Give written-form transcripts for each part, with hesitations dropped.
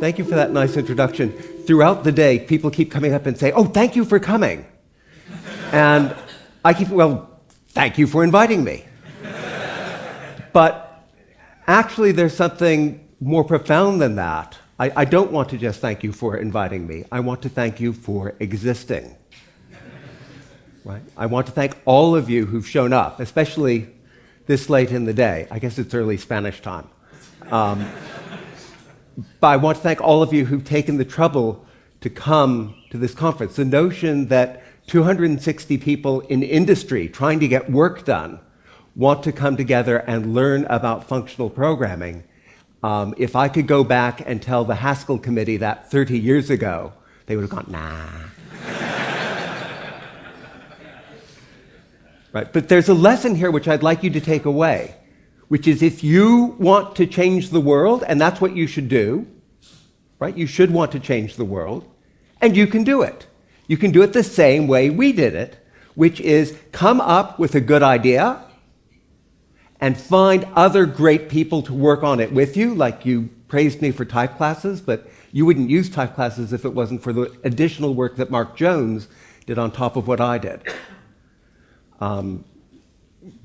Thank you for that nice introduction. Throughout the day, people keep coming up and say, "Oh, thank you for coming." And I keep, well, thank you for inviting me. But actually, there's something more profound than that. I don't want to just thank you for inviting me. I want to thank you for existing. Right? I want to thank all of you who've shown up, especially this late in the day. I guess it's early Spanish time. But I want to thank all of you who've taken the trouble to come to this conference. The notion that 260 people in industry trying to get work done want to come together and learn about functional programming. If I could go back and tell the Haskell committee that 30 years ago, they would have gone, nah. Right? But there's a lesson here which I'd like you to take away, which is if you want to change the world, and that's what you should do, right? You should want to change the world, and you can do it. You can do it the same way we did it, which is come up with a good idea and find other great people to work on it with you, like you praised me for type classes, but you wouldn't use type classes if it wasn't for the additional work that Mark Jones did on top of what I did.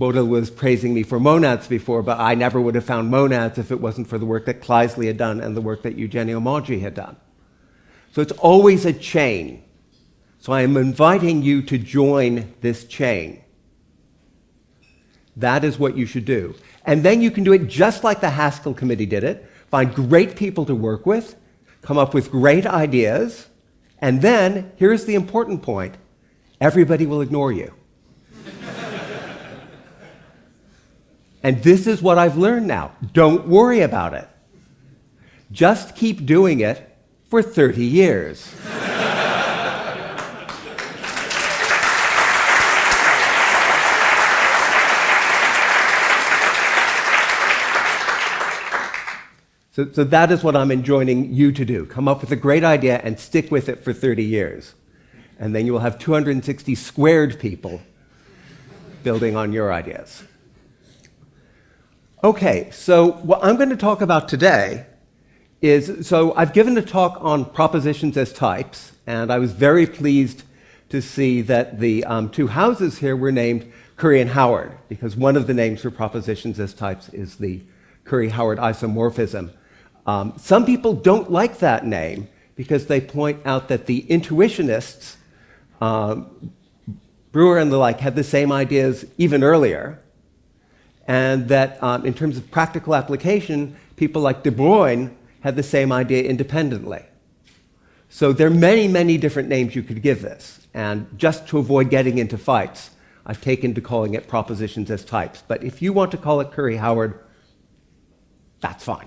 Wadler was praising me for monads before, but I never would have found monads if it wasn't for the work that Kleisli had done and the work that Eugenio Maggi had done. So it's always a chain. So I am inviting you to join this chain. That is what you should do. And then you can do it just like the Haskell committee did it. Find great people to work with, come up with great ideas, and then, here's the important point, everybody will ignore you. And this is what I've learned now. Don't worry about it. Just keep doing it for 30 years. So that is what I'm enjoining you to do. Come up with a great idea and stick with it for 30 years. And then you will have 260 squared people building on your ideas. Okay, so what I'm going to talk about today is, so I've given a talk on propositions as types, and I was very pleased to see that the two houses here were named Curry and Howard, because one of the names for propositions as types is the Curry-Howard isomorphism. Some people don't like that name because they point out that the intuitionists, Brewer and the like, had the same ideas even earlier, and that in terms of practical application, people like De Bruyne had the same idea independently. So there are many, many different names you could give this, and just to avoid getting into fights, I've taken to calling it propositions as types. But if you want to call it Curry-Howard, that's fine.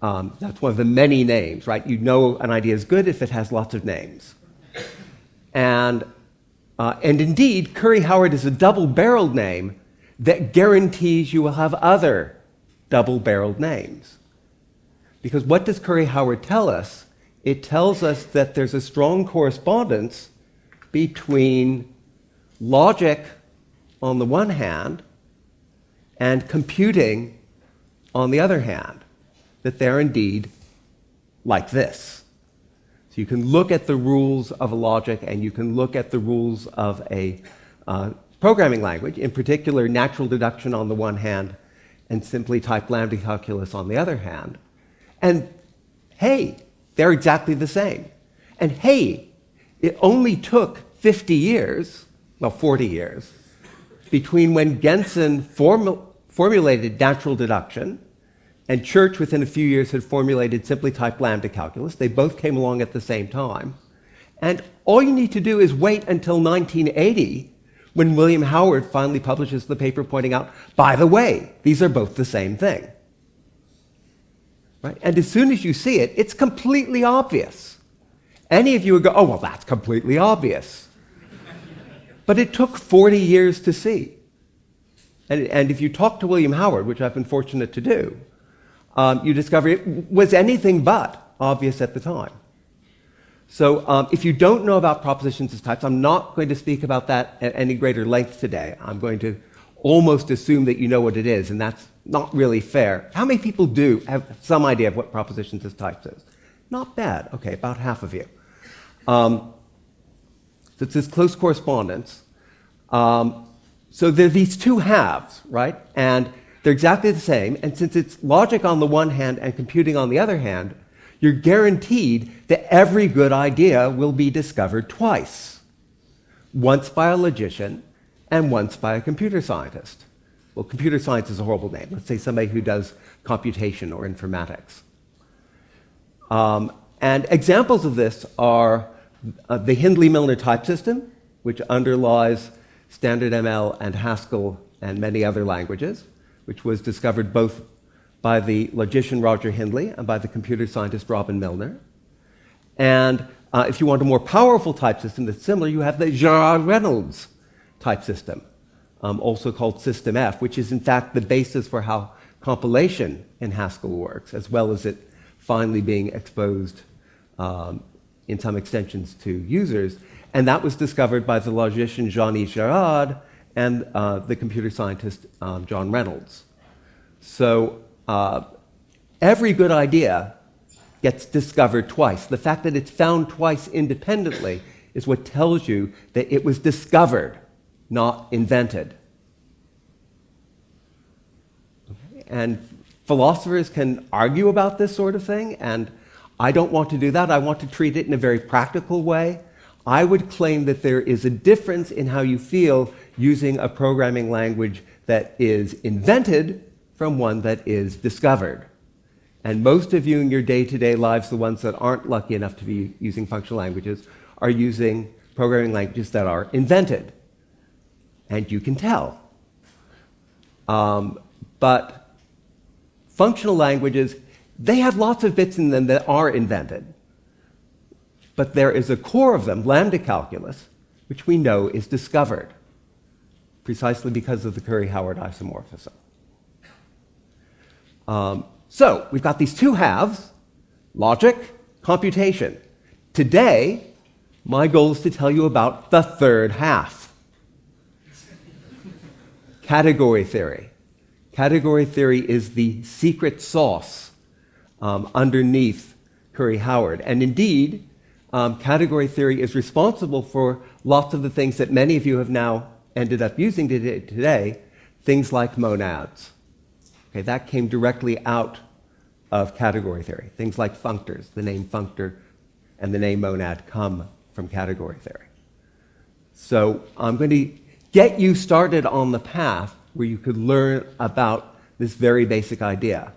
That's one of the many names, right? You know an idea is good if it has lots of names. And indeed, Curry-Howard is a double-barreled name that guarantees you will have other double-barreled names. Because what does Curry-Howard tell us? It tells us that there's a strong correspondence between logic on the one hand and computing on the other hand, that they're indeed like this. So you can look at the rules of a logic and you can look at the rules of a programming language, in particular natural deduction on the one hand and simply type lambda calculus on the other hand. And hey, they're exactly the same. And hey, it only took 50 years, well, 40 years, between when Gensen formulated natural deduction and Church within a few years had formulated simply type lambda calculus. They both came along at the same time. And all you need to do is wait until 1980 when William Howard finally publishes the paper pointing out, by the way, these are both the same thing. Right? And as soon as you see it, it's completely obvious. Any of you would go, oh, well, that's completely obvious. But it took 40 years to see. And if you talk to William Howard, which I've been fortunate to do, you discover it was anything but obvious at the time. So if you don't know about propositions as types, I'm not going to speak about that at any greater length today. I'm going to almost assume that you know what it is, and that's not really fair. How many people do have some idea of what propositions as types is? Not bad. Okay, about half of you. So it's this close correspondence. So there are these two halves, right? And they're exactly the same. And since it's logic on the one hand and computing on the other hand, you're guaranteed that every good idea will be discovered twice. Once by a logician and once by a computer scientist. Well, computer science is a horrible name. Let's say somebody who does computation or informatics. And examples of this are the Hindley-Milner type system, which underlies standard ML and Haskell and many other languages, which was discovered both by the logician Roger Hindley and by the computer scientist Robin Milner. And if you want a more powerful type system that's similar, you have the Girard-Reynolds type system, also called System F, which is in fact the basis for how compilation in Haskell works, as well as it finally being exposed in some extensions to users. And that was discovered by the logician Jean-Yves Girard and the computer scientist John Reynolds. So every good idea gets discovered twice. The fact that it's found twice independently is what tells you that it was discovered, not invented. Okay. And philosophers can argue about this sort of thing, and I don't want to do that. I want to treat it in a very practical way. I would claim that there is a difference in how you feel using a programming language that is invented from one that is discovered. And most of you in your day-to-day lives, the ones that aren't lucky enough to be using functional languages, are using programming languages that are invented. And you can tell. But functional languages, they have lots of bits in them that are invented. But there is a core of them, lambda calculus, which we know is discovered, precisely because of the Curry-Howard isomorphism. So we've got these two halves, logic, computation. Today, my goal is to tell you about the third half, category theory. Category theory is the secret sauce underneath Curry-Howard. And indeed, category theory is responsible for lots of the things that many of you have now ended up using today, things like monads. Okay, that came directly out of category theory. Things like functors, the name functor and the name monad come from category theory. So I'm going to get you started on the path where you could learn about this very basic idea.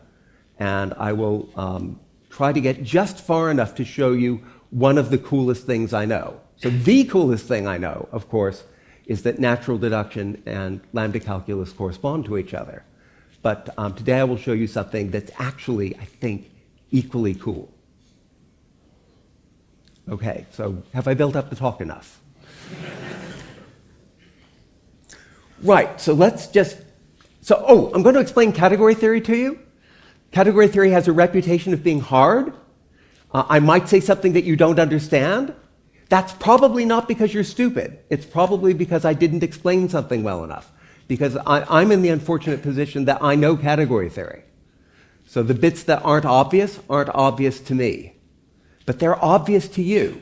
And I will try to get just far enough to show you one of the coolest things I know. So the coolest thing I know, of course, is that natural deduction and lambda calculus correspond to each other. But today I will show you something that's actually, I think, equally cool. Okay, so have I built up the talk enough? Right, so let's just... I'm going to explain category theory to you. Category theory has a reputation of being hard. I might say something that you don't understand. That's probably not because you're stupid. It's probably because I didn't explain something well enough. Because I'm in the unfortunate position that I know category theory. So the bits that aren't obvious to me. But they're obvious to you.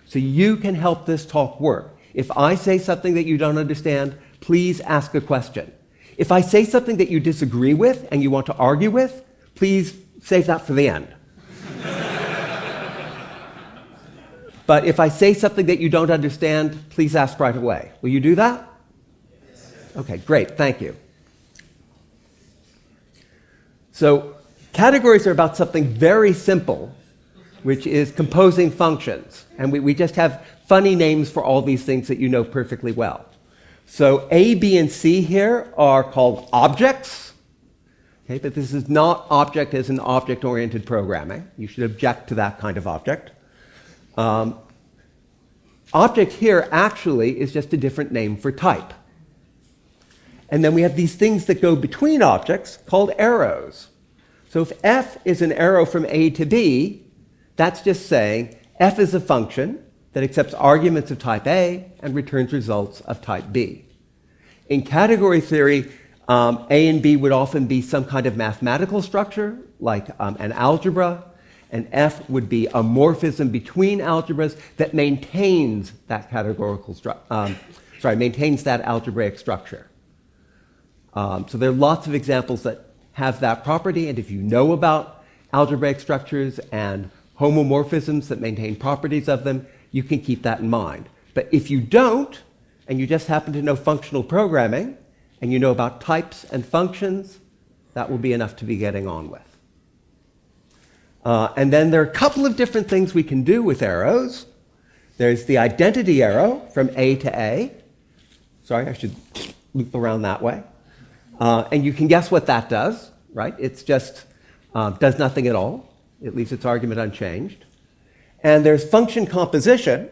So you can help this talk work. If I say something that you don't understand, please ask a question. If I say something that you disagree with and you want to argue with, please save that for the end. But if I say something that you don't understand, please ask right away. Will you do that? Okay, great, thank you. So categories are about something very simple, which is composing functions. And we just have funny names for all these things that you know perfectly well. So A, B, and C here are called objects. Okay, but this is not object as in object-oriented programming. You should object to that kind of object. Object here actually is just a different name for type. And then we have these things that go between objects called arrows. So if f is an arrow from A to B, that's just saying f is a function that accepts arguments of type A and returns results of type B. In category theory, A and B would often be some kind of mathematical structure, like an algebra, and F would be a morphism between algebras that maintains that maintains that algebraic structure. So there are lots of examples that have that property, and if you know about algebraic structures and homomorphisms that maintain properties of them, you can keep that in mind. But if you don't, and you just happen to know functional programming, and you know about types and functions, that will be enough to be getting on with. And then there are a couple of different things we can do with arrows. There's the identity arrow from A to A. Sorry, I should loop around that way. And you can guess what that does, right? It's just does nothing at all. It leaves its argument unchanged. And there's function composition,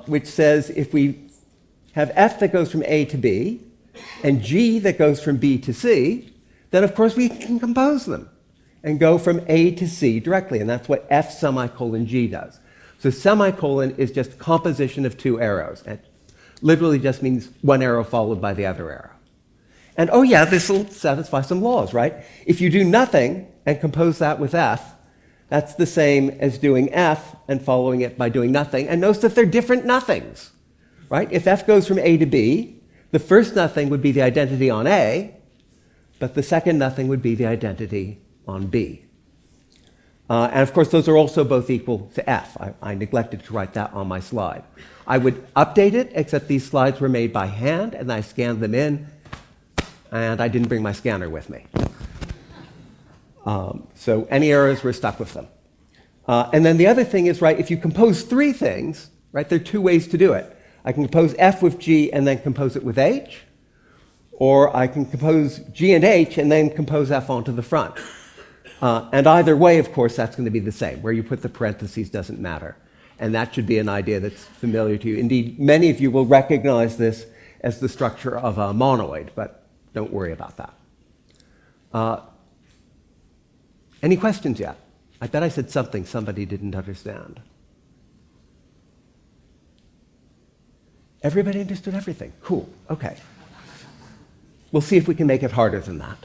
which says if we have F that goes from A to B and G that goes from B to C, then of course we can compose them and go from A to C directly. And that's what F semicolon G does. So semicolon is just composition of two arrows. It literally just means one arrow followed by the other arrow. And oh yeah, this will satisfy some laws, right? If you do nothing and compose that with F, that's the same as doing F and following it by doing nothing. And notice that they're different nothings, right? If F goes from A to B, the first nothing would be the identity on A, but the second nothing would be the identity on B. And of course, those are also both equal to F. I neglected to write that on my slide. I would update it, except these slides were made by hand, and I scanned them in, and I didn't bring my scanner with me. So any errors, we're stuck with them. And then the other thing is, right, if you compose three things, right, there are two ways to do it. I can compose F with G and then compose it with H, or I can compose G and H and then compose F onto the front. And either way, of course, that's going to be the same. Where you put the parentheses doesn't matter. And that should be an idea that's familiar to you. Indeed, many of you will recognize this as the structure of a monoid, but don't worry about that. Any questions yet? I bet I said something somebody didn't understand. Everybody understood everything. Cool. Okay. We'll see if we can make it harder than that.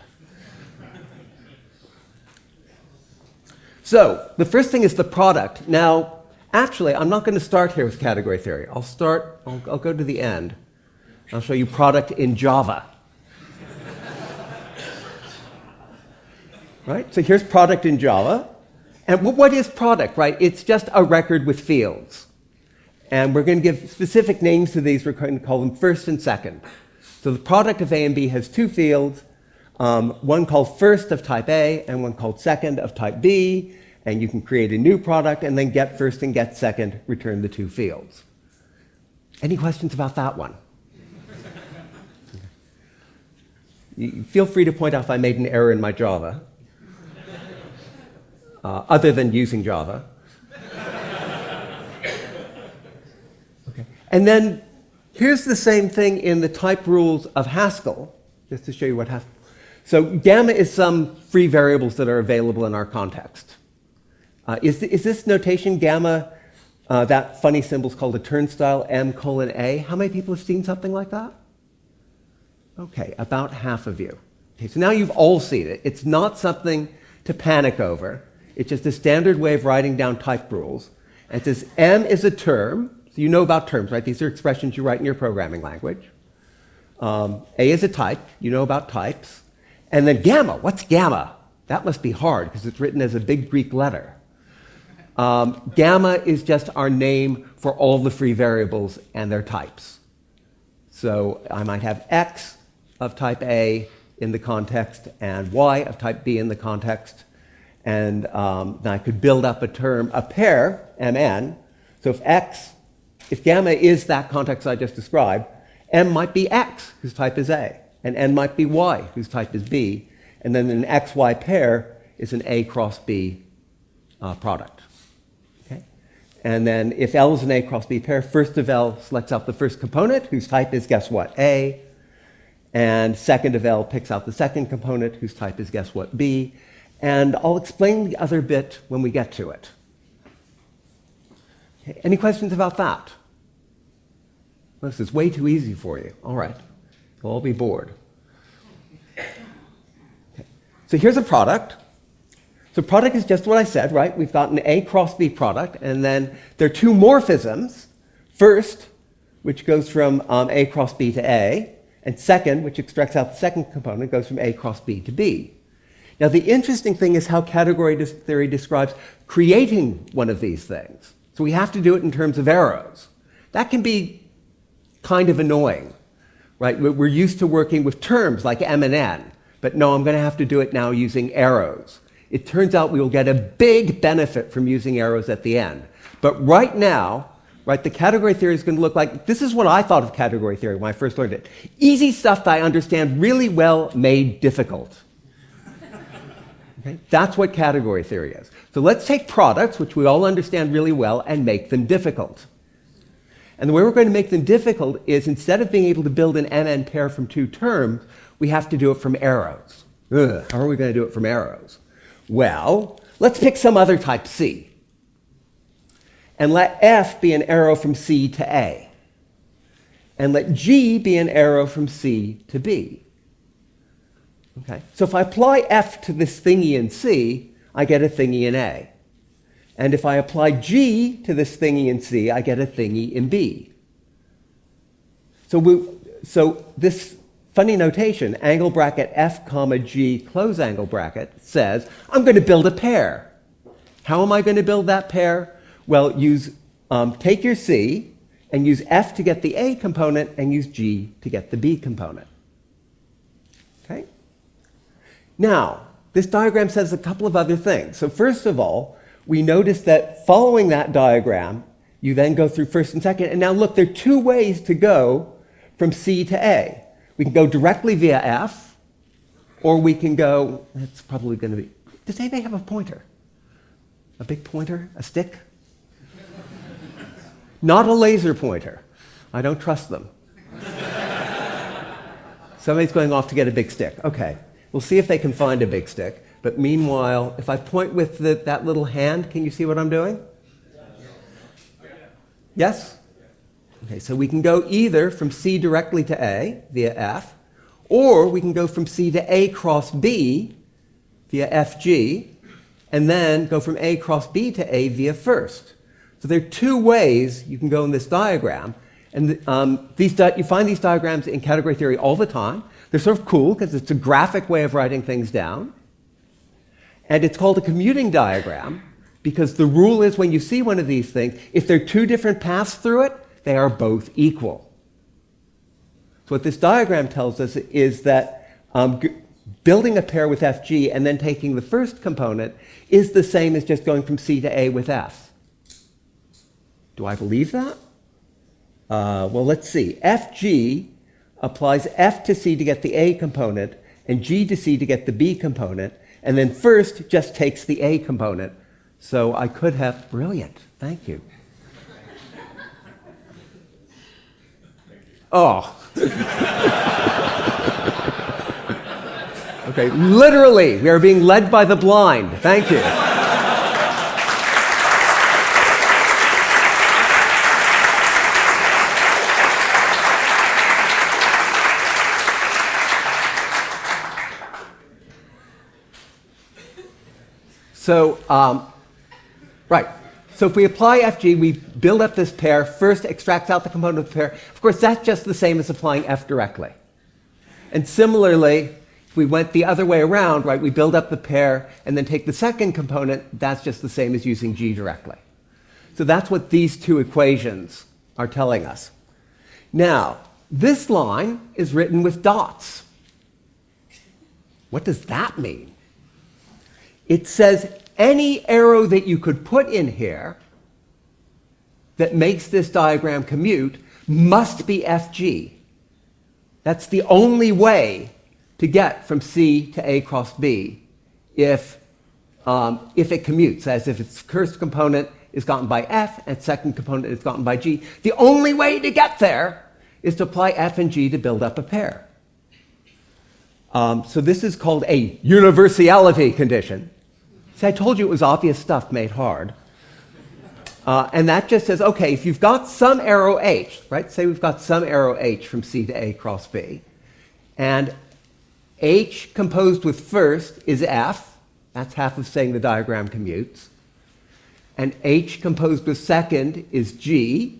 So the first thing is the product. Now, actually, I'm not going to start here with category theory. I'll go to the end. I'll show you product in Java. Right? So here's product in Java. And what is product, right? It's just a record with fields. And we're going to give specific names to these. We're going to call them first and second. So the product of A and B has two fields, one called first of type A and one called second of type B. And you can create a new product and then get first and get second, return the two fields. Any questions about that one? You feel free to point out if I made an error in my Java, other than using Java. Okay. And then here's the same thing in the type rules of Haskell, just to show you what Haskell. So gamma is some free variables that are available in our context. Is this notation gamma, that funny symbol is called a turnstile, M:A? How many people have seen something like that? Okay, about half of you. Okay, so now you've all seen it. It's not something to panic over. It's just a standard way of writing down type rules. And it says M is a term. So you know about terms, right? These are expressions you write in your programming language. A is a type. You know about types. And then gamma. What's gamma? That must be hard because it's written as a big Greek letter. Gamma is just our name for all the free variables and their types. So I might have X of type A in the context and Y of type B in the context. And then I could build up a pair, MN. So if gamma is that context I just described, M might be X, whose type is A, and N might be Y, whose type is B, and then an XY pair is an A cross B product. Okay? And then if L is an A cross B pair, first of L selects out the first component, whose type is, guess what, A, and second of L picks out the second component, whose type is, guess what, B, and I'll explain the other bit when we get to it. Okay, any questions about that? This is way too easy for you. All right, you'll all be bored. So here's a product. So product is just what I said, right? We've got an A cross B product, and then there are two morphisms. First, which goes from A cross B to A, and second, which extracts out the second component, goes from A cross B to B. Now, the interesting thing is how category theory describes creating one of these things. So we have to do it in terms of arrows. That can be kind of annoying, right? We're used to working with terms like M and N, but no, I'm going to have to do it now using arrows. It turns out we will get a big benefit from using arrows at the end. But right now, right, the category theory is going to look like, this is what I thought of category theory when I first learned it. Easy stuff that I understand really well made difficult. Okay? That's what category theory is. So let's take products, which we all understand really well, and make them difficult. And the way we're going to make them difficult is instead of being able to build an MN pair from two terms, we have to do it from arrows. Ugh, how are we going to do it from arrows? Well, let's pick some other type C. And let F be an arrow from C to A. And let G be an arrow from C to B. Okay? So if I apply F to this thingy in C, I get a thingy in A. And if I apply G to this thingy in C, I get a thingy in B. So this funny notation, angle bracket F comma G close angle bracket, says I'm going to build a pair. How am I going to build that pair? Well, take your C and use F to get the A component and use G to get the B component. Okay? Now, this diagram says a couple of other things. So first of all, we notice that following that diagram, you then go through first and second. And now look, there are two ways to go from C to A. We can go directly via F, or we can go, it's probably going to be, does anybody have a pointer? A big pointer? A stick? Not a laser pointer. I don't trust them. Somebody's going off to get a big stick. Okay, we'll see if they can find a big stick. But meanwhile, if I point with that little hand, can you see what I'm doing? Yes? Okay, so we can go either from C directly to A via F, or we can go from C to A cross B via FG, and then go from A cross B to A via first. So there are two ways you can go in this diagram. And you find these diagrams in category theory all the time. They're sort of cool because it's a graphic way of writing things down. And it's called a commuting diagram because the rule is when you see one of these things, if there are two different paths through it, they are both equal. So what this diagram tells us is that building a pair with FG and then taking the first component is the same as just going from C to A with F. Do I believe that? Well, let's see. FG applies F to C to get the A component and G to C to get the B component, and then first just takes the A component. So I could have, brilliant, thank you. Oh. Okay, literally, we are being led by the blind. Thank you. So, right. So if we apply FG, we build up this pair, first extracts out the component of the pair. Of course, that's just the same as applying F directly. And similarly, if we went the other way around, right, we build up the pair and then take the second component, that's just the same as using G directly. So that's what these two equations are telling us. Now, this line is written with dots. What does that mean? It says any arrow that you could put in here that makes this diagram commute must be FG. That's the only way to get from C to A cross B if it commutes, as if its first component is gotten by F and second component is gotten by G. The only way to get there is to apply F and G to build up a pair. So this is called a universality condition. See, I told you it was obvious stuff made hard. And that just says, okay, if you've got some arrow H, right? Say we've got some arrow H from C to A cross B, and H composed with first is F. That's half of saying the diagram commutes. And H composed with second is G.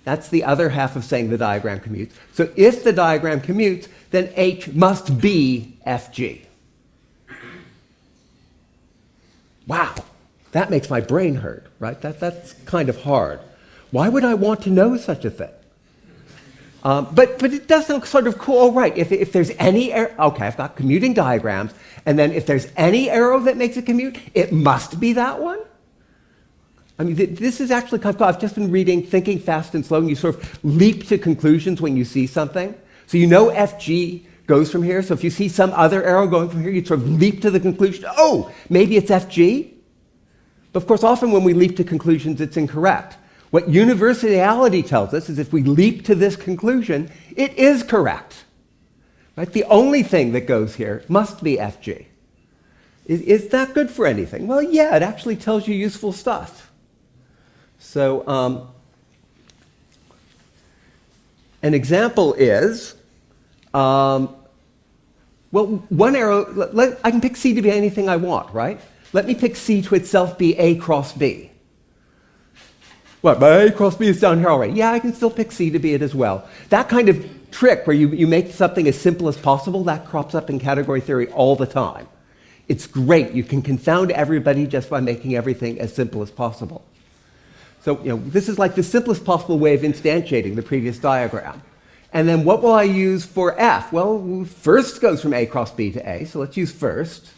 That's the other half of saying the diagram commutes. So if the diagram commutes, then H must be FG. Wow, that makes my brain hurt, right? That's kind of hard. Why would I want to know such a thing? But it does look sort of cool. Oh, right, if there's any arrow, okay, I've got commuting diagrams, and then if there's any arrow that makes a commute, it must be that one? I mean, this is actually kind of cool. I've just been reading Thinking Fast and Slow, and you sort of leap to conclusions when you see something. So you know FG goes from here, so if you see some other arrow going from here, you sort of leap to the conclusion, oh, maybe it's FG? But of course, often when we leap to conclusions, it's incorrect. What universality tells us is if we leap to this conclusion, it is correct. Right? The only thing that goes here must be FG. Is that good for anything? Well, yeah, it actually tells you useful stuff. So an example is, well, one arrow, I can pick C to be anything I want, right? Let me pick C to itself be A cross B. What, but A cross B is down here already. Yeah, I can still pick C to be it as well. That kind of trick where you make something as simple as possible, that crops up in category theory all the time. It's great. You can confound everybody just by making everything as simple as possible. So, this is like the simplest possible way of instantiating the previous diagram. And then what will I use for F? Well, first goes from A cross B to A, so let's use first.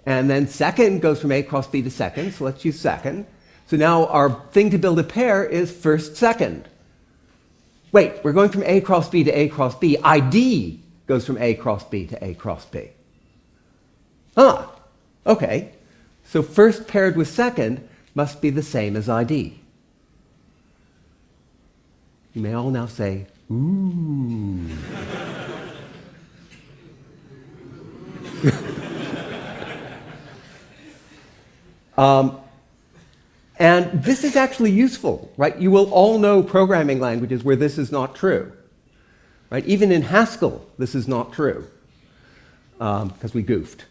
And then second goes from A cross B to second, so let's use second. So now our thing to build a pair is first, second. Wait, we're going from A cross B to A cross B. ID goes from A cross B to A cross B. Ah, okay. So first paired with second must be the same as ID. You may all now say, ooh. And this is actually useful, right? You will all know programming languages where this is not true, right? Even in Haskell, this is not true, because we goofed.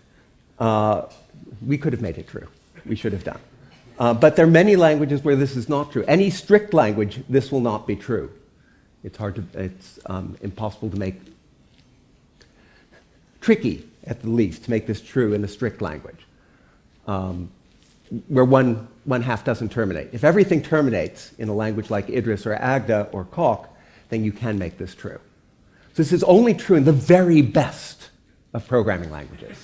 We could have made it true. We should have done. But there are many languages where this is not true. Any strict language, this will not be true. It's impossible to make, tricky at the least, to make this true in a strict language, where one half doesn't terminate. If everything terminates in a language like Idris or Agda or Calc, then you can make this true. So this is only true in the very best of programming languages.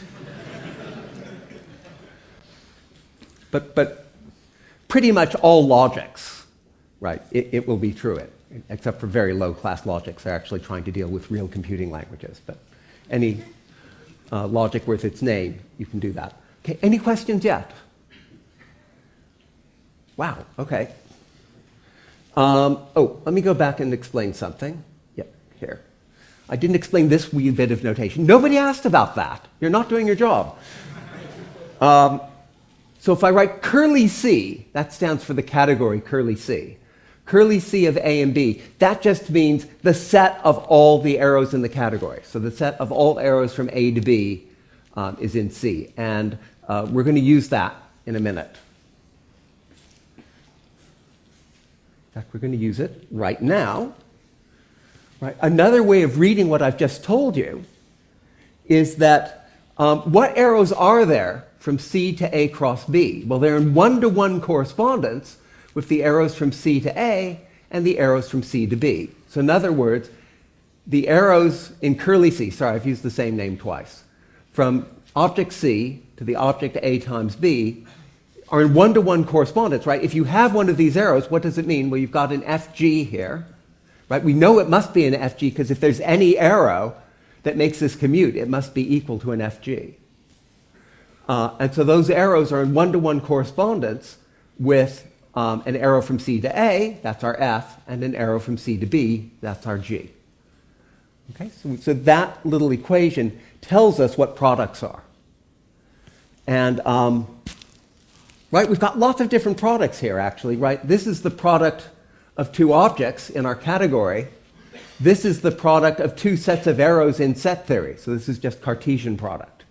But pretty much all logics, right, it will be true, except for very low-class logics. They're actually trying to deal with real computing languages. But any logic worth its name, you can do that. Okay, any questions yet? Wow, okay. Let me go back and explain something. Yep, here. I didn't explain this wee bit of notation. Nobody asked about that. You're not doing your job. So if I write curly C, that stands for the category curly C. Curly C of A and B, that just means the set of all the arrows in the category. So the set of all arrows from A to B is in C. And we're going to use that in a minute. In fact, we're going to use it right now. Right. Another way of reading what I've just told you is that what arrows are there from C to A cross B? Well, they're in one-to-one correspondence with the arrows from C to A and the arrows from C to B. So in other words, the arrows in curly C, sorry, I've used the same name twice, from object C to the object A times B are in one-to-one correspondence, right? If you have one of these arrows, what does it mean? Well, you've got an FG here, right? We know it must be an FG because if there's any arrow that makes this commute, it must be equal to an FG. And so those arrows are in one-to-one correspondence with an arrow from C to A, that's our F, and an arrow from C to B, that's our G. Okay, so that little equation tells us what products are. And right, we've got lots of different products here, actually, right? This is the product of two objects in our category. this is the product of two sets of arrows in set theory. So this is just Cartesian product.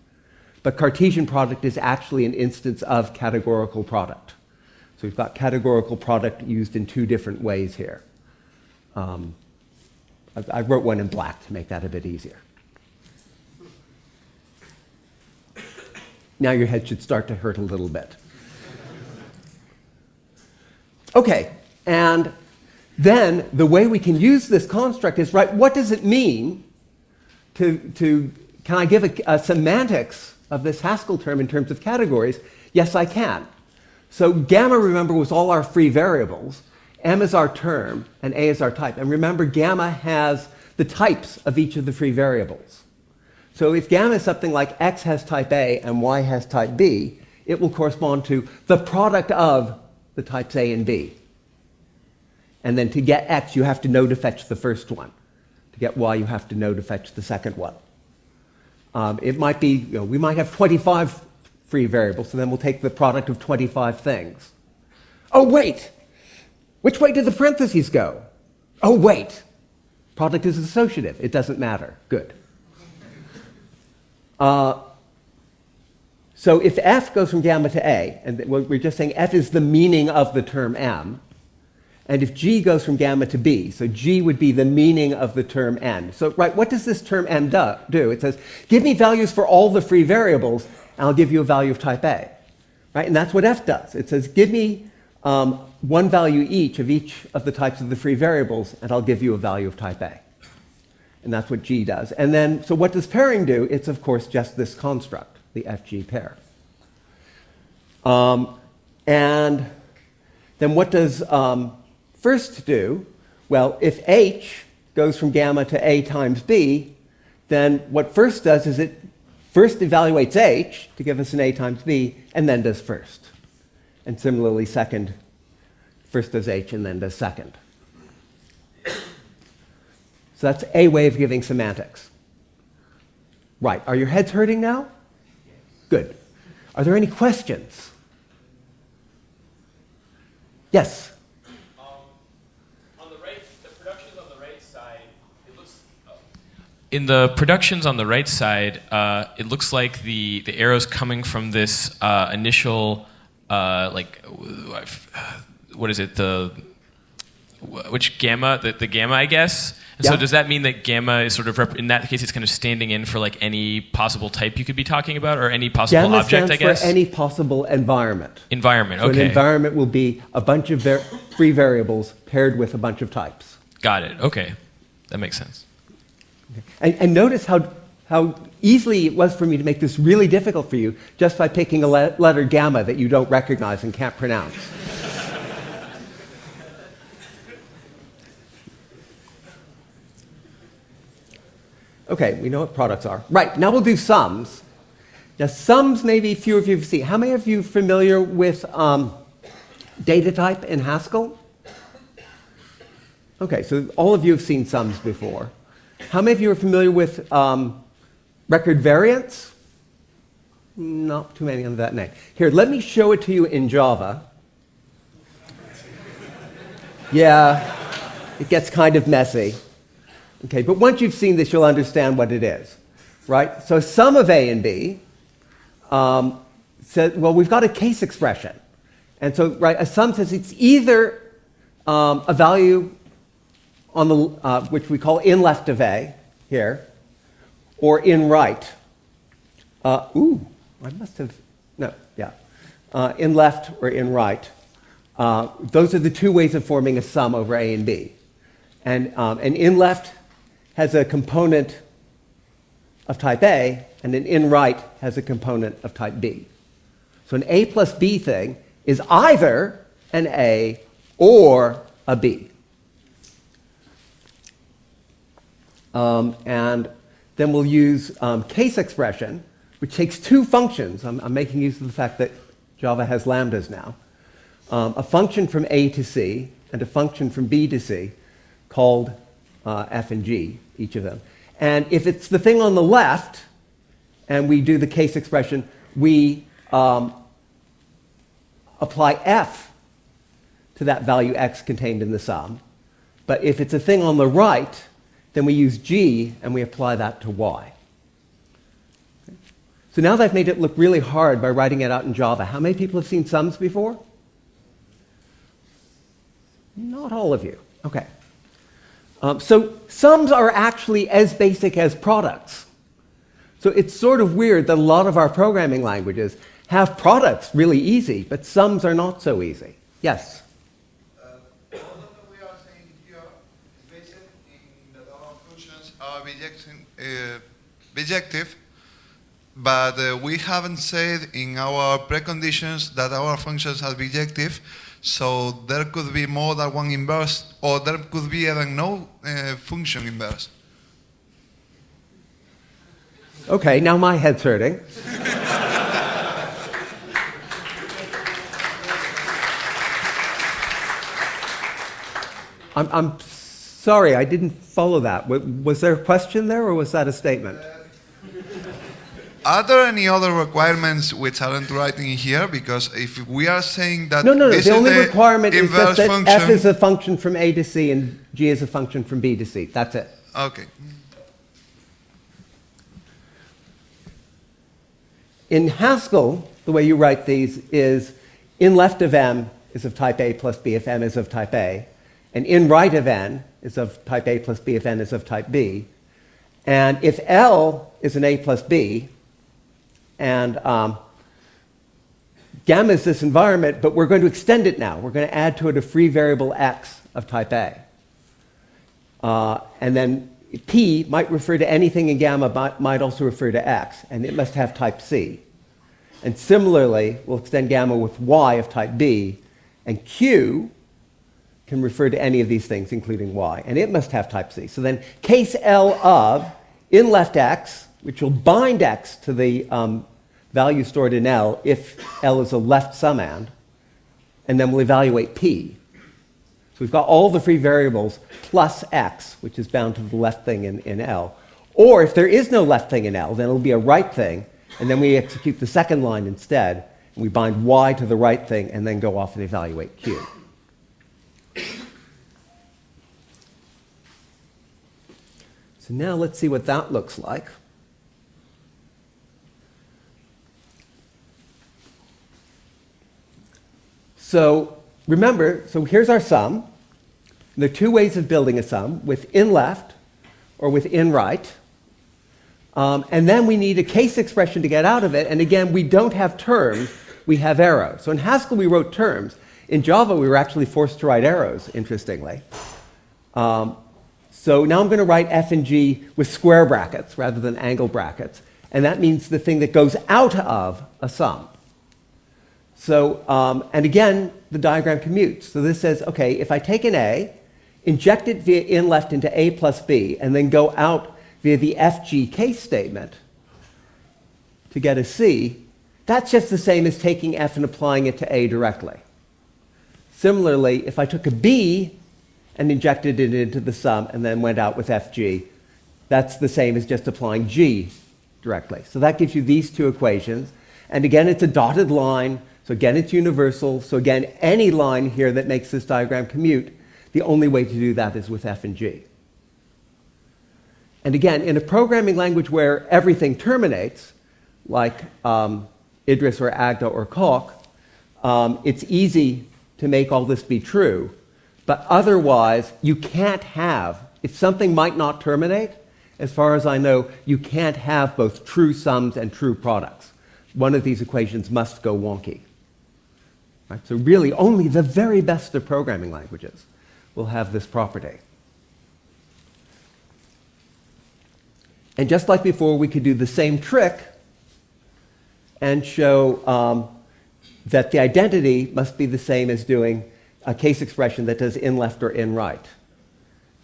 But Cartesian product is actually an instance of categorical product. So we've got categorical product used in two different ways here. I wrote one in black to make that a bit easier. Now your head should start to hurt a little bit. Okay, and then the way we can use this construct is, right, what does it mean can I give a semantics of this Haskell term in terms of categories? Yes, I can. So gamma, remember, was all our free variables. M is our term, and A is our type. And remember, gamma has the types of each of the free variables. So if gamma is something like X has type A and Y has type B, it will correspond to the product of the types A and B. And then to get X, you have to know to fetch the first one. To get Y, you have to know to fetch the second one. It might be, we might have 25 free variables, so then we'll take the product of 25 things. Oh, wait! Which way did the parentheses go? Oh, wait! Product is associative. It doesn't matter. Good. So if F goes from gamma to A, and we're just saying F is the meaning of the term M, and if G goes from gamma to B, so G would be the meaning of the term N. So, right, what does this term M do? It says, give me values for all the free variables, and I'll give you a value of type A. Right? And that's what F does. It says, give me one value each of the types of the free variables, and I'll give you a value of type A. And that's what G does. And then, so what does pairing do? It's, of course, just this construct, the FG pair. And then what does first do? Well, if H goes from gamma to A times B, then what first does is it first evaluates H to give us an A times B, and then does first. And similarly, second, first does H and then does second. So that's a way of giving semantics. Right, are your heads hurting now? Good. Are there any questions? Yes? On the productions on the right side, it looks... In the productions on the right side, it looks like the arrow's coming from this initial, what is it, which gamma, the gamma, I guess? And yeah. So does that mean that gamma is sort of, in that case, it's kind of standing in for like any possible type you could be talking about, or any possible gamma object, I guess? For any possible environment. Environment, okay. So an environment will be a bunch of free variables paired with a bunch of types. Got it, okay. That makes sense. And notice how easily it was for me to make this really difficult for you just by picking a letter gamma that you don't recognize and can't pronounce. Okay, we know what products are. Right, now we'll do sums. Now sums maybe few of you have seen. How many of you are familiar with data type in Haskell? Okay, so all of you have seen sums before. How many of you are familiar with record variance? Not too many under that name. Here, let me show it to you in Java. Yeah, it gets kind of messy. Okay, but once you've seen this, you'll understand what it is, right? So sum of A and B said, well, we've got a case expression. And so, right, a sum says it's either a value on the, which we call in left of A here, or in right. I must have, no, yeah. In left or in right. Those are the two ways of forming a sum over A and B. And an in left has a component of type A, and an in right has a component of type B. So an A plus B thing is either an A or a B. And then we'll use case expression, which takes two functions. I'm making use of the fact that Java has lambdas now. A function from A to C and a function from B to C called F and G, each of them. And if it's the thing on the left, and we do the case expression, we apply F to that value X contained in the sum. But if it's a thing on the right, then we use G and we apply that to Y. So now they've made it look really hard by writing it out in Java. How many people have seen sums before? Not all of you. Okay. So sums are actually as basic as products. So it's sort of weird that a lot of our programming languages have products really easy, but sums are not so easy. Yes? All that we are saying here is based in that our functions are bijective, but we haven't said in our preconditions that our functions are bijective, so there could be more than one inverse, or there could be even no function inverse. Okay, now my head's hurting. I'm sorry, I didn't follow that. Was there a question there, or was that a statement? Are there any other requirements which aren't writing here? Because if we are saying that No. this The is only the requirement is inverse just that function, f is a function from A to C and G is a function from B to C. That's it. okay. In Haskell, the way you write these is in left of M is of type A plus B if M is of type A, and in right of N is of type A plus B if N is of type B. And if L is an A plus B, and gamma is this environment, but we're going to extend it now. We're going to add to it a free variable x of type A. And then P might refer to anything in gamma, but might also refer to x, and it must have type C. And similarly, we'll extend gamma with y of type B, and Q can refer to any of these things, including y, and it must have type C. So then case L of in left x, which will bind x to the value stored in L if L is a left summand, and then we'll evaluate P. So we've got all the free variables plus x, which is bound to the left thing in L. Or if there is no left thing in L, then it'll be a right thing, and then we execute the second line instead, and we bind y to the right thing, and then go off and evaluate Q. So now let's see what that looks like. So remember, so here's our sum. There are two ways of building a sum, with in left or with in right. And then we need a case expression to get out of it. And again, we don't have terms, we have arrows. So in Haskell, we wrote terms. In Java, we were actually forced to write arrows, interestingly. So now I'm going to write f and g with square brackets rather than angle brackets. And that means the thing that goes out of a sum. So, and again, the diagram commutes. So this says, okay, if I take an A, inject it via in left into A plus B, and then go out via the FG case statement to get a C, that's just the same as taking F and applying it to A directly. Similarly, if I took a B and injected it into the sum and then went out with FG, that's the same as just applying G directly. So that gives you these two equations. And again, it's a dotted line. So again, it's universal. So again, any line here that makes this diagram commute, the only way to do that is with f and g. And again, in a programming language where everything terminates, like Idris or Agda or Calc, it's easy to make all this be true. But otherwise, you can't have, if something might not terminate, as far as I know, you can't have both true sums and true products. One of these equations must go wonky. Right? So really, only the very best of programming languages will have this property. And just like before, we could do the same trick and show that the identity must be the same as doing a case expression that does in left or in right.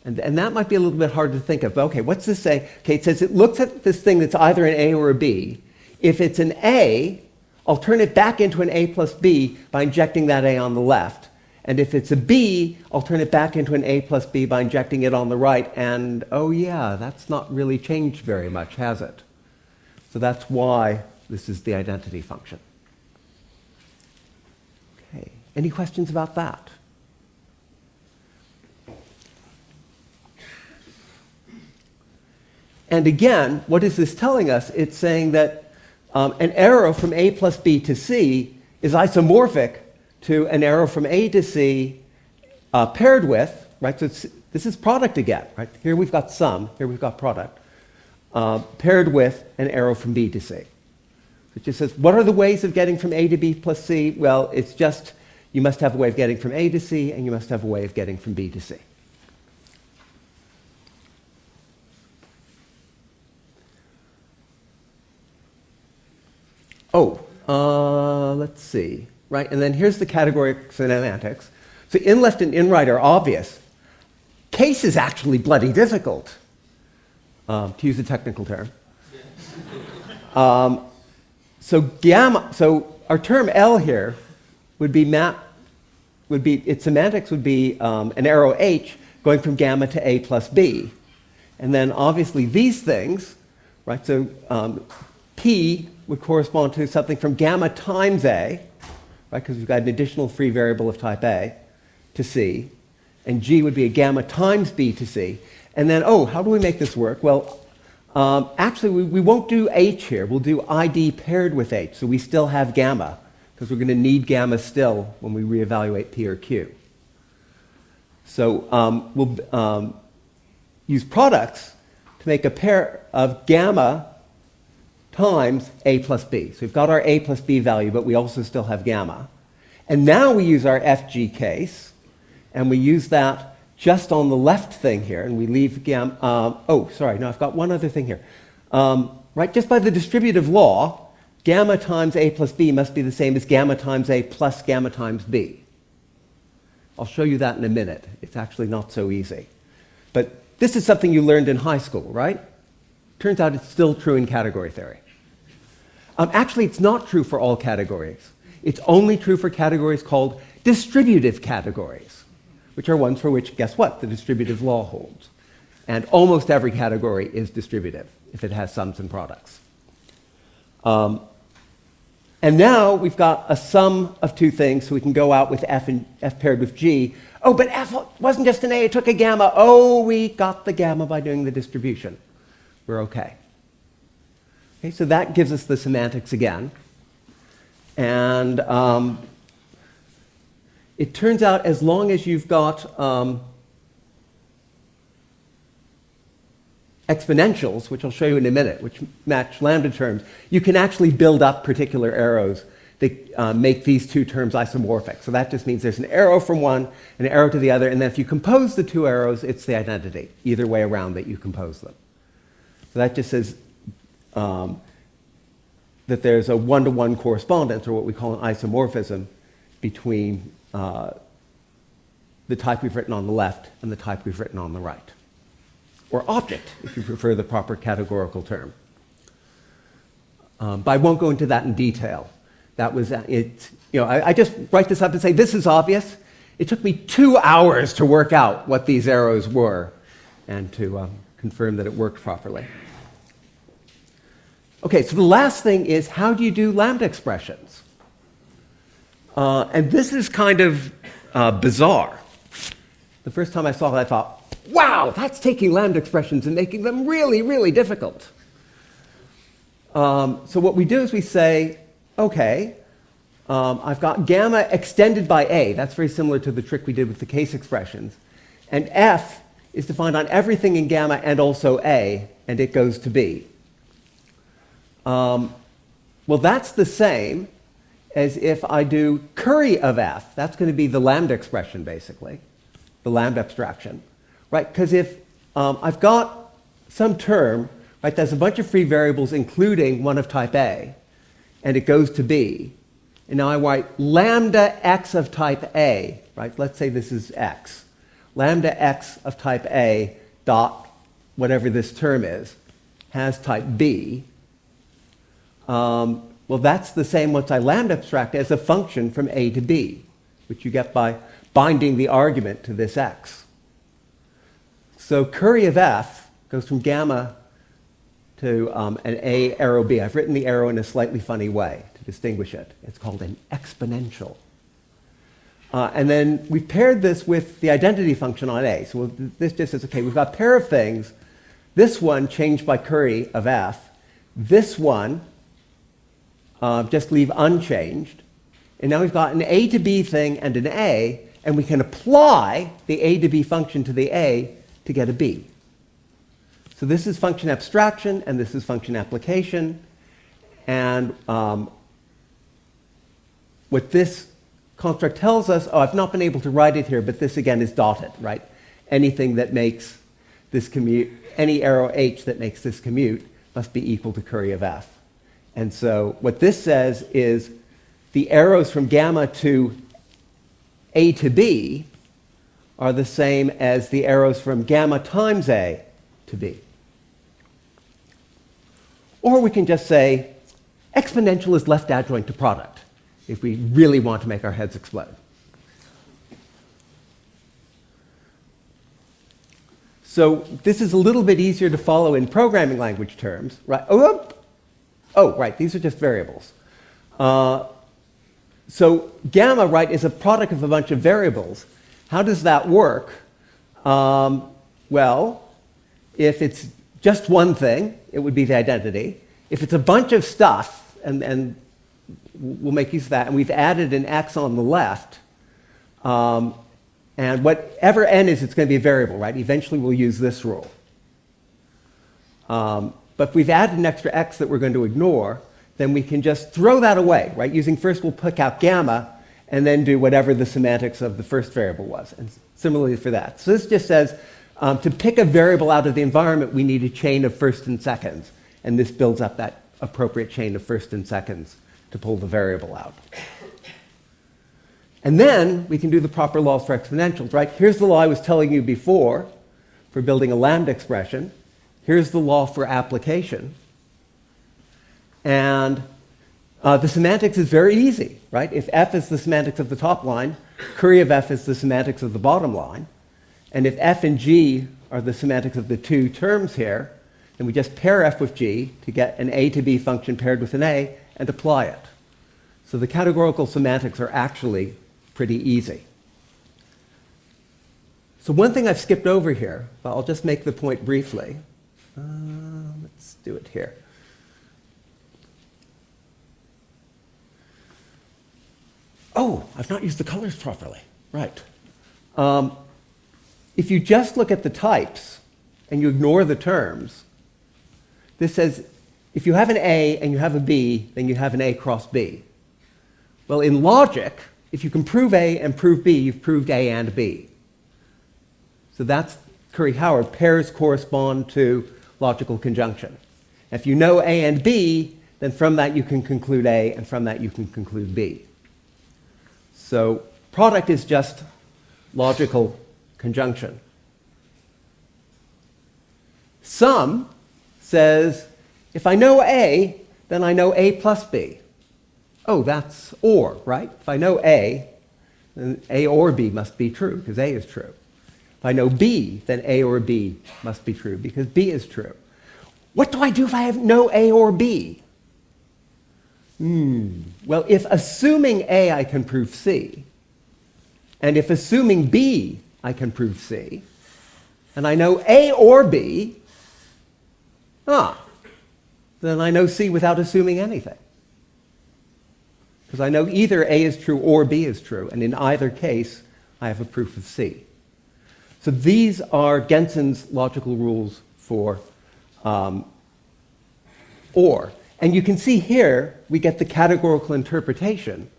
And that might be a little bit hard to think of. Okay, what's this say? Okay, it says it looks at this thing that's either an A or a B. If it's an A, I'll turn it back into an A plus B by injecting that A on the left. And if it's a B, I'll turn it back into an A plus B by injecting it on the right. And oh yeah, that's not really changed very much, has it? So that's why this is the identity function. Okay, any questions about that? And again, what is this telling us? It's saying that an arrow from A plus B to C is isomorphic to an arrow from A to C paired with, right? So this is product again, right? Here we've got sum, here we've got product, paired with an arrow from B to C. It just says, what are the ways of getting from A to B plus C? Well, it's just, you must have a way of getting from A to C, and you must have a way of getting from B to C. Let's see. Right, and then here's the category semantics. So in left and in right are obvious. Case is actually bloody difficult, to use a technical term. So our term L here would be its semantics would be an arrow H going from gamma to A plus B. And then obviously these things, right, so P would correspond to something from gamma times A, right, because we've got an additional free variable of type A, to C. And G would be a gamma times B to C. And then, how do we make this work? Well, actually, we won't do H here. We'll do ID paired with H. So we still have gamma, because we're going to need gamma still when we reevaluate P or Q. So we'll use products to make a pair of gamma times A plus B. So we've got our A plus B value, but we also still have gamma. And now we use our FG case, and we use that just on the left thing here, and we leave gamma. I've got one other thing here. Right, just by the distributive law, gamma times A plus B must be the same as gamma times A plus gamma times B. I'll show you that in a minute. It's actually not so easy. But this is something you learned in high school, right? Turns out it's still true in category theory. Actually, it's not true for all categories. It's only true for categories called distributive categories, which are ones for which, guess what, the distributive law holds. And almost every category is distributive if it has sums and products. And now we've got a sum of two things, so we can go out with F and F paired with G. Oh, but F wasn't just an A, it took a gamma. Oh, we got the gamma by doing the distribution. We're okay. Okay, so that gives us the semantics again. And it turns out as long as you've got exponentials, which I'll show you in a minute, which match lambda terms, you can actually build up particular arrows that make these two terms isomorphic. So that just means there's an arrow from one, an arrow to the other, and then if you compose the two arrows, it's the identity, either way around that you compose them. So that just says that there's a one-to-one correspondence, or what we call an isomorphism, between the type we've written on the left and the type we've written on the right. Or object, if you prefer the proper categorical term. But I won't go into that in detail. That was it. I just write this up and say, this is obvious. It took me 2 hours to work out what these arrows were and to confirm that it worked properly. Okay, so the last thing is, how do you do lambda expressions? And this is kind of bizarre. The first time I saw it, I thought, wow, that's taking lambda expressions and making them really, really difficult. So what we do is we say, okay, I've got gamma extended by A. That's very similar to the trick we did with the case expressions. And F is defined on everything in gamma and also A, and it goes to B. Well, that's the same as if I do curry of F. That's going to be the lambda expression, basically, the lambda abstraction, right? Because if I've got some term, right, there's a bunch of free variables, including one of type A, and it goes to B, and now I write lambda x of type A, right? Let's say this is x. Lambda x of type A dot whatever this term is has type B. Well, that's the same once I lambda abstract as a function from A to B, which you get by binding the argument to this x. So curry of F goes from gamma to an A arrow B. I've written the arrow in a slightly funny way to distinguish it. It's called an exponential. And then we've paired this with the identity function on A. So this just says, okay, we've got a pair of things This one changed by curry of f. This one just leave unchanged. And now we've got an a to b thing and an a, and we can apply the a to b function to the a to get a b. So this is function abstraction, and this is function application. And what this construct tells us, I've not been able to write it here, but this again is dotted, right? Anything that makes this commute, any arrow h that makes this commute must be equal to curry of f. And so what this says is the arrows from gamma to a to b are the same as the arrows from gamma times a to b. Or we can just say exponential is left adjoint to product if we really want to make our heads explode. So this is a little bit easier to follow in programming language terms, right? Oh, right, these are just variables. So gamma, right, is a product of a bunch of variables. How does that work? Well, if it's just one thing, it would be the identity. If it's a bunch of stuff, and we'll make use of that, and we've added an x on the left, and whatever n is, it's going to be a variable, right? Eventually we'll use this rule. But if we've added an extra x that we're going to ignore, then we can just throw that away, right? Using first we'll pick out gamma, and then do whatever the semantics of the first variable was. And similarly for that. So this just says, to pick a variable out of the environment, we need a chain of first and seconds. And this builds up that appropriate chain of first and seconds to pull the variable out. And then we can do the proper laws for exponentials, right? Here's the law I was telling you before for building a lambda expression. Here's the law for application. And the semantics is very easy, right? If f is the semantics of the top line, curry of f is the semantics of the bottom line. And if f and g are the semantics of the two terms here, then we just pair f with g to get an a to b function paired with an a and apply it. So the categorical semantics are actually pretty easy. So one thing I've skipped over here, but I'll just make the point briefly. Let's do it here. Oh, I've not used the colors properly. Right. If you just look at the types and you ignore the terms, this says if you have an A and you have a B, then you have an A cross B. Well, in logic, if you can prove A and prove B, you've proved A and B. So that's Curry-Howard. Pairs correspond to logical conjunction. If you know A and B, then from that you can conclude A, and from that you can conclude B. So product is just logical conjunction. Sum says, if I know A, then I know A plus B. Oh, that's or, right? If I know A, then A or B must be true, because A is true. If I know B, then A or B must be true, because B is true. What do I do if I have no A or B? Well, if assuming A I can prove C, and if assuming B I can prove C, and I know A or B, then I know C without assuming anything. Because I know either A is true or B is true, and in either case, I have a proof of C. So these are Genson's logical rules for OR. And you can see here, we get the categorical interpretation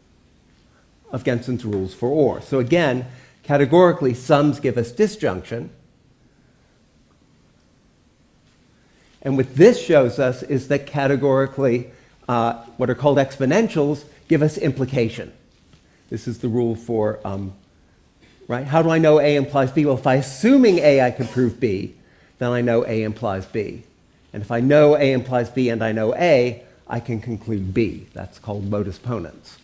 of Genson's rules for OR. So again, categorically, sums give us disjunction. And what this shows us is that categorically, what are called exponentials give us implication. This is the rule for, right? How do I know A implies B? Well, if I assuming A I can prove B, then I know A implies B. And if I know A implies B and I know A, I can conclude B. That's called modus ponens.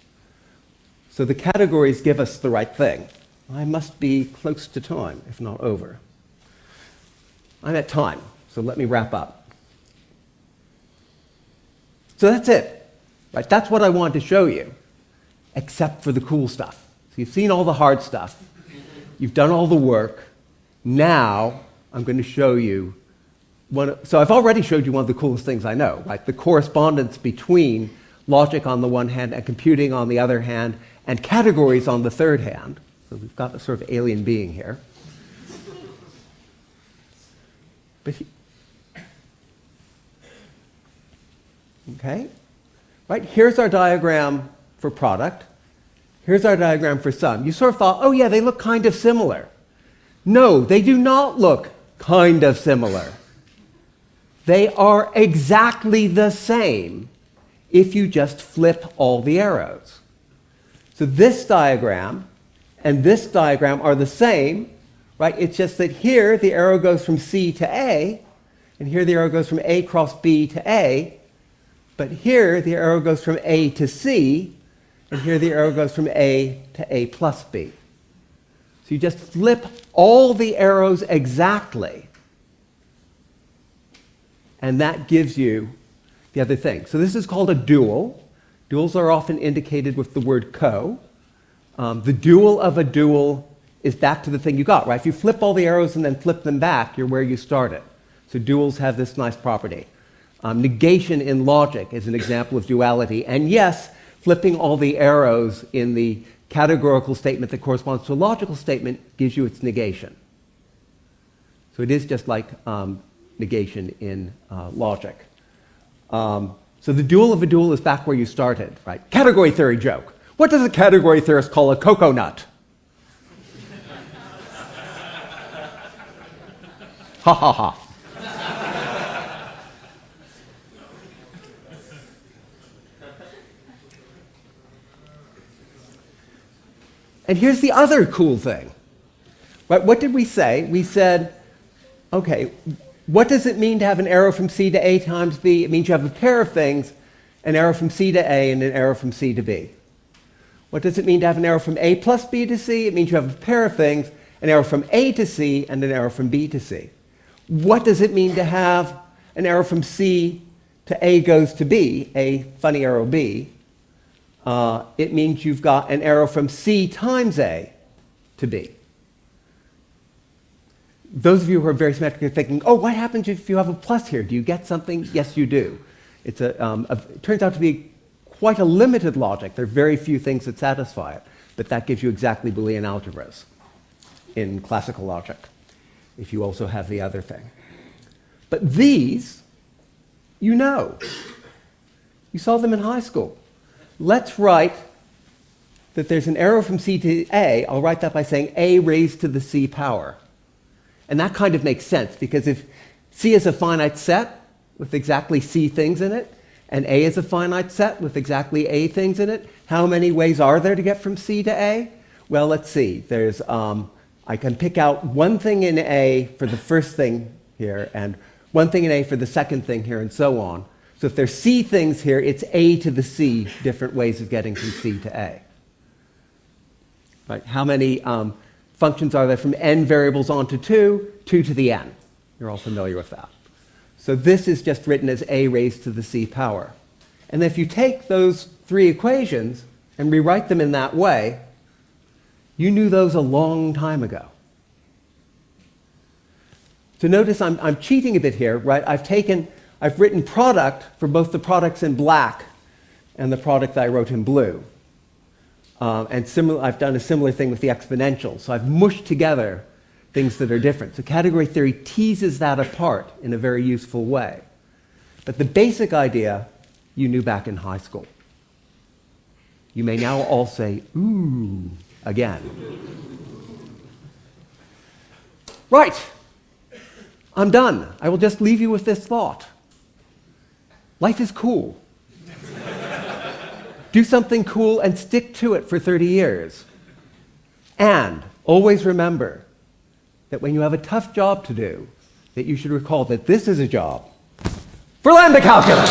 So the categories give us the right thing. I must be close to time, if not over. I'm at time, so let me wrap up. So that's it. Right? That's what I wanted to show you, except for the cool stuff. So you've seen all the hard stuff. You've done all the work. Now I'm going to show you so I've already showed you one of the coolest things I know, like the correspondence between logic on the one hand and computing on the other hand, and categories on the third hand. So we've got a sort of alien being here. Okay? Right, here's our diagram for product. Here's our diagram for sum. You sort of thought, oh yeah, they look kind of similar. No, they do not look kind of similar. They are exactly the same if you just flip all the arrows. So this diagram and this diagram are the same, right? It's just that here the arrow goes from C to A, and here the arrow goes from A cross B to A, but here the arrow goes from A to C, and here the arrow goes from A to A plus B. So you just flip all the arrows exactly, and that gives you the other thing. So this is called a dual. Duals are often indicated with the word co. The dual of a dual is back to the thing you got, right? If you flip all the arrows and then flip them back, you're where you started. So duals have this nice property. Negation in logic is an example of duality. And yes, flipping all the arrows in the categorical statement that corresponds to a logical statement gives you its negation. So it is just like negation in logic. So the dual of a dual is back where you started, right? Category theory joke. What does a category theorist call a cocoa nut? Ha ha ha. And here's the other cool thing. Right? What did we say? We said, okay, what does it mean to have an arrow from C to A times B? It means you have a pair of things, an arrow from C to A and an arrow from C to B. What does it mean to have an arrow from A plus B to C? It means you have a pair of things, an arrow from A to C and an arrow from B to C. What does it mean to have an arrow from C to A goes to B, A funny arrow B? It means you've got an arrow from C times A to B. Those of you who are very symmetric are thinking, oh, what happens if you have a plus here? Do you get something? Yes, you do. It turns out to be quite a limited logic. There are very few things that satisfy it, but that gives you exactly Boolean algebras in classical logic, if you also have the other thing. But these, you know. You saw them in high school. Let's write that there's an arrow from C to A. I'll write that by saying A raised to the C power. And that kind of makes sense, because if C is a finite set with exactly C things in it, and A is a finite set with exactly A things in it, how many ways are there to get from C to A? Well, let's see. There's, I can pick out one thing in A for the first thing here, and one thing in A for the second thing here, and so on. So if there's C things here, it's A to the C different ways of getting from C to A. Right? How many functions are there from n variables on to 2? 2 to the n. You're all familiar with that. So this is just written as A raised to the C power. And if you take those three equations and rewrite them in that way, you knew those a long time ago. So notice I'm cheating a bit here, right? I've written product for both the products in black and the product that I wrote in blue. I've done a similar thing with the exponential. So I've mushed together things that are different. So category theory teases that apart in a very useful way. But the basic idea you knew back in high school. You may now all say, ooh, again. Right. I'm done. I will just leave you with this thought. Life is cool. Do something cool and stick to it for 30 years. And always remember that when you have a tough job to do, that you should recall that this is a job for Lambda calculus.